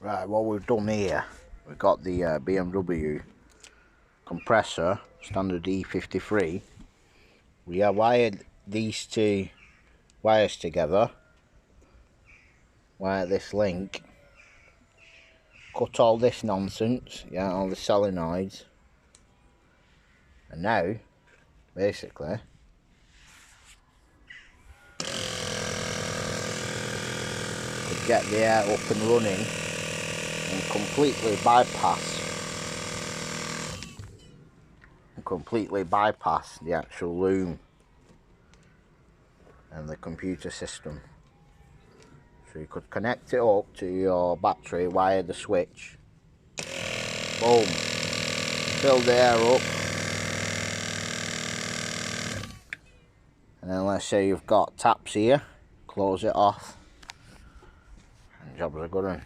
Right, what we've done here, we've got the BMW compressor, standard e53. We have wired these two wires together, wire this link, cut all this nonsense, yeah, all the solenoids, and now, basically, we get the air up and running and completely bypass the actual loom and the computer system. So you could connect it up to your battery, wire the switch, boom, fill the air up, and then let's say you've got taps here, close it off, and jobs are good.